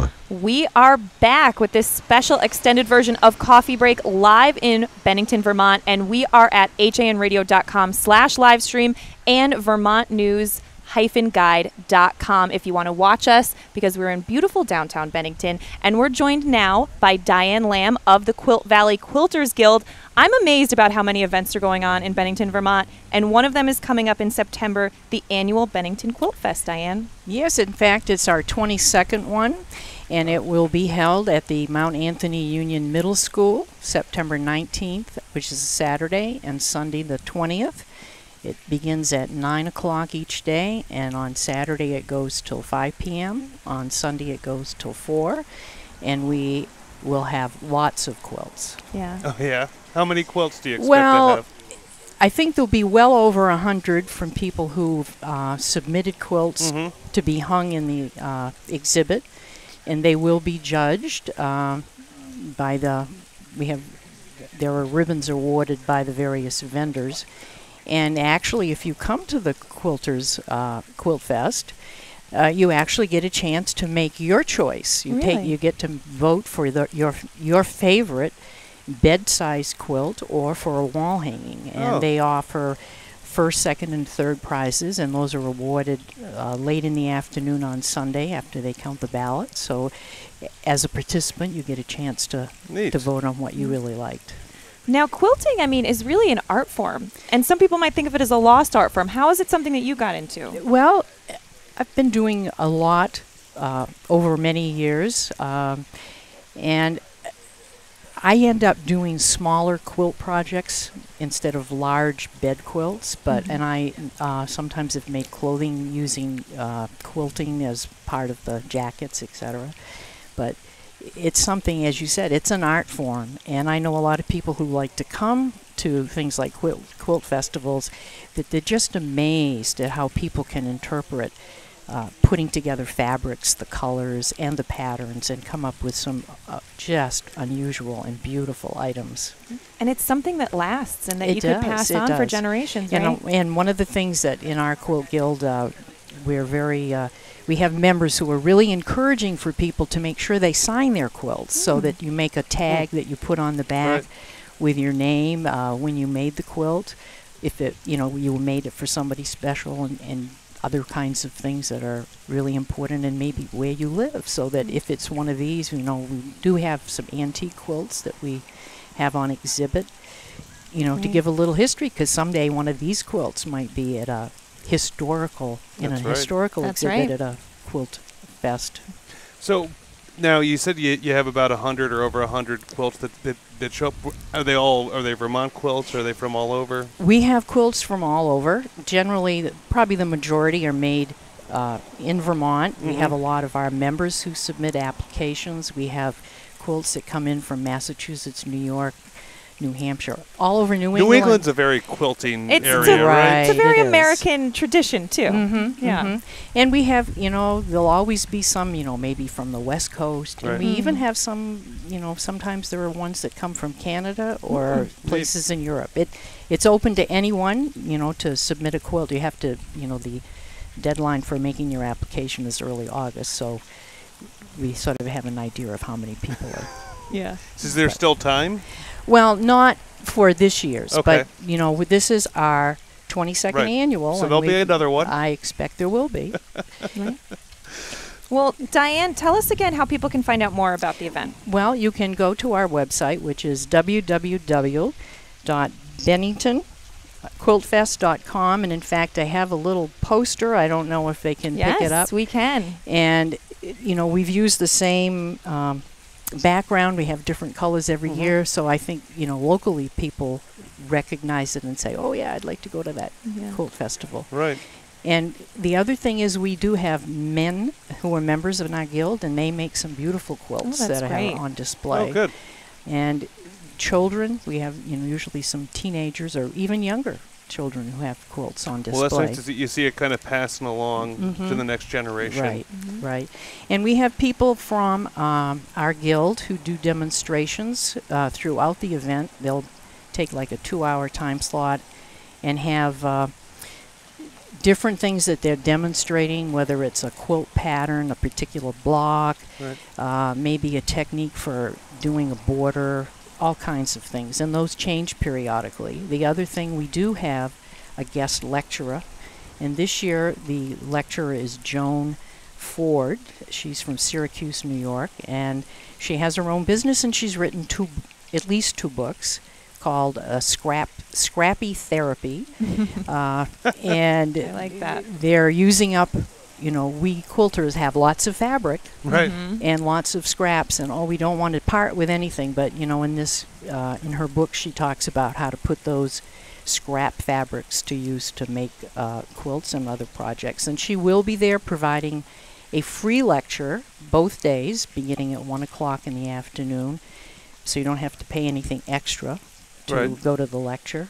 Hersam. We are back with this special extended version of Coffee Break live in Bennington, Vermont, and we are at hanradio.com/livestream and vermontnews-guide.com if you want to watch us, because we're in beautiful downtown Bennington, and we're joined now by Diane Lamb of the Quilt Valley Quilters Guild. I'm amazed about how many events are going on in Bennington, Vermont, and one of them is coming up in September, the annual Bennington Quiltfest, Diane. Yes, in fact, it's our 22nd one, and it will be held at the Mount Anthony Union Middle School, September 19th, which is a Saturday, and Sunday the 20th. It begins at 9 o'clock each day, and on Saturday it goes till 5 p.m. On Sunday it goes till 4, and we will have lots of quilts. Yeah. Oh, yeah? How many quilts do you expect Well, to have? I think there'll be well over 100 from people who've submitted quilts to be hung in the exhibit, and they will be judged by the, there are ribbons awarded by the various vendors. And actually, if you come to the Quilters Quiltfest, you actually get a chance to make your choice. You get to vote for your favorite bed-sized quilt or for a wall hanging, and they offer first, second, and third prizes, and those are awarded late in the afternoon on Sunday after they count the ballots. So, as a participant, you get a chance to vote on what you really liked. Now, quilting, I mean, is really an art form, and some people might think of it as a lost art form. How is it something that you got into? Well, I've been doing a lot over many years, and I end up doing smaller quilt projects instead of large bed quilts, but and I sometimes have made clothing using quilting as part of the jackets, etc. But it's something, as you said, it's an art form, and I know a lot of people who like to come to things like quilt festivals that they're just amazed at how people can interpret putting together fabrics, the colors, and the patterns, and come up with some just unusual and beautiful items. And it's something that lasts and that you could pass on for generations, right? And one of the things that in our Quilt Guild, we're very... we have members who are really encouraging for people to make sure they sign their quilts, so that you make a tag that you put on the back with your name when you made the quilt. If it, you made it for somebody special, and other kinds of things that are really important, and maybe where you live, so that if it's one of these, we do have some antique quilts that we have on exhibit, to give a little history, because someday one of these quilts might be at a historical, historical exhibit at a quilt fest. So now you said you have about 100 or over 100 quilts that show up. Are they Vermont quilts, or are they from all over? We have quilts from all over. Generally, probably the majority are made in Vermont. We have a lot of our members who submit applications. We have quilts that come in from Massachusetts, New York, New Hampshire, all over New England. New England's a very quilting area, right? It's a very American tradition, too. And we have, there'll always be some, maybe from the West Coast. And we even have some, sometimes there are ones that come from Canada or places in Europe. It's open to anyone, to submit a quilt. You have to, the deadline for making your application is early August, so we sort of have an idea of how many people are. Is there still time? Well, not for this year's, but this is our 22nd annual. So there'll be another one. I expect there will be. Well, Diane, tell us again how people can find out more about the event. Well, you can go to our website, which is www.benningtonquiltfest.com, and in fact, I have a little poster. I don't know if they can pick it up. Yes, we can. And we've used the same background. We have different colors every year, so I think locally people recognize it and say, oh yeah, I'd like to go to that quilt festival. Right. And the other thing is, we do have men who are members of our guild, and they make some beautiful quilts that are on display. Oh, good. And children, we have usually some teenagers or even younger children who have quilts on display. Well, that's nice to see. You see it kind of passing along to the next generation. Right, right. And we have people from our guild who do demonstrations throughout the event. They'll take like a 2-hour time slot and have different things that they're demonstrating, whether it's a quilt pattern, a particular block, maybe a technique for doing a border, all kinds of things, and those change periodically. The other thing, we do have a guest lecturer, and this year the lecturer is Joan Ford. She's from Syracuse, New York, and she has her own business, and she's written at least two books called Scrappy Therapy. And I like that. They're using up, we quilters have lots of fabric and lots of scraps, and we don't want to part with anything, but in this in her book she talks about how to put those scrap fabrics to use to make quilts and other projects. And she will be there providing a free lecture both days, beginning at 1 o'clock in the afternoon, so you don't have to pay anything extra to go to the lecture.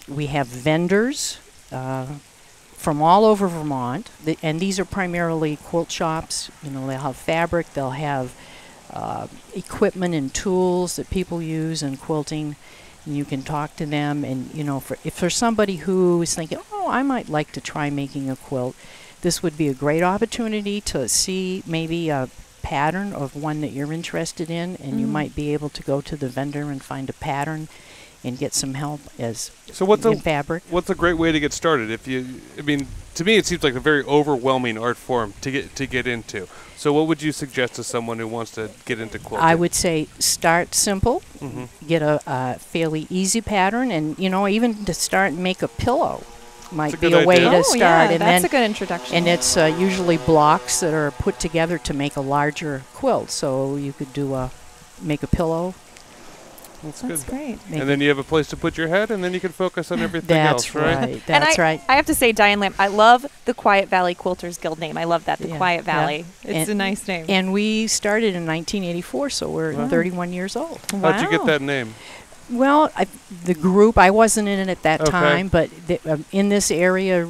We have vendors from all over Vermont, and these are primarily quilt shops. They'll have fabric, they'll have equipment and tools that people use in quilting, and you can talk to them. And if there's somebody who is thinking, I might like to try making a quilt, this would be a great opportunity to see maybe a pattern of one that you're interested in, and you might be able to go to the vendor and find a pattern and get some help in fabric. What's a great way to get started? To me, it seems like a very overwhelming art form to get into. So what would you suggest to someone who wants to get into quilting? I would say start simple, get a fairly easy pattern, and even to start and make a pillow might be a way to start. Yeah, and that's a good introduction. And it's usually blocks that are put together to make a larger quilt. So you could make a pillow. That's great. And then you have a place to put your head, and then you can focus on everything else, right? That's right. I have to say, Diane Lamb, I love the Quiet Valley Quilters Guild name. I love that, the Quiet Valley. It's a nice name. And we started in 1984, so we're 31 years old. Wow. How'd you get that name? Well, the group, I wasn't in it at that time, but in this area,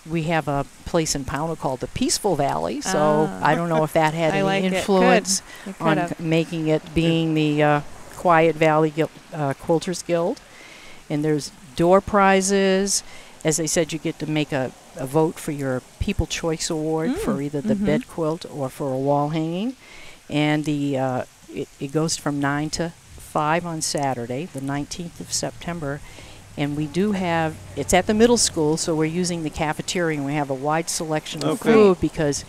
we have a place in Pownell called the Peaceful Valley, so I don't know if that had any influence on making it being the Quiet Valley Quilters Guild. And there's door prizes. As I said, you get to make a vote for your People Choice Award for either the bed quilt or for a wall hanging. And it goes from 9 to 5 on Saturday, the 19th of September. And we do have, it's at the middle school, so we're using the cafeteria, and we have a wide selection of food because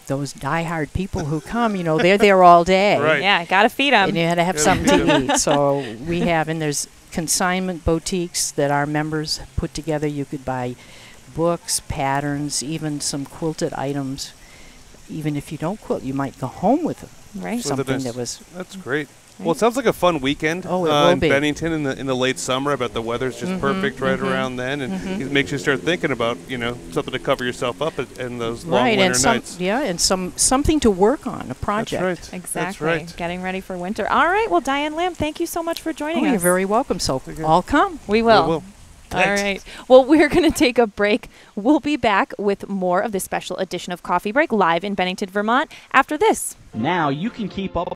those diehard people who come, they're there all day. Right. Yeah, got to feed them. And you had to have something to eat. So we have, and there's consignment boutiques that our members put together. You could buy books, patterns, even some quilted items. Even if you don't quilt, you might go home with them. Right. Something that was... That's great. Well, it sounds like a fun weekend in Bennington in the late summer. I bet the weather's just perfect right around then, and it makes you start thinking about something to cover yourself up in those long winter nights. Yeah, and something to work on, a project. That's right. Exactly. That's right. Getting ready for winter. All right. Well, Diane Lamb, thank you so much for joining us. You're very welcome. So I'll come. We will. We will. All right. Well, we're going to take a break. We'll be back with more of this special edition of Coffee Break live in Bennington, Vermont after this. Now you can keep up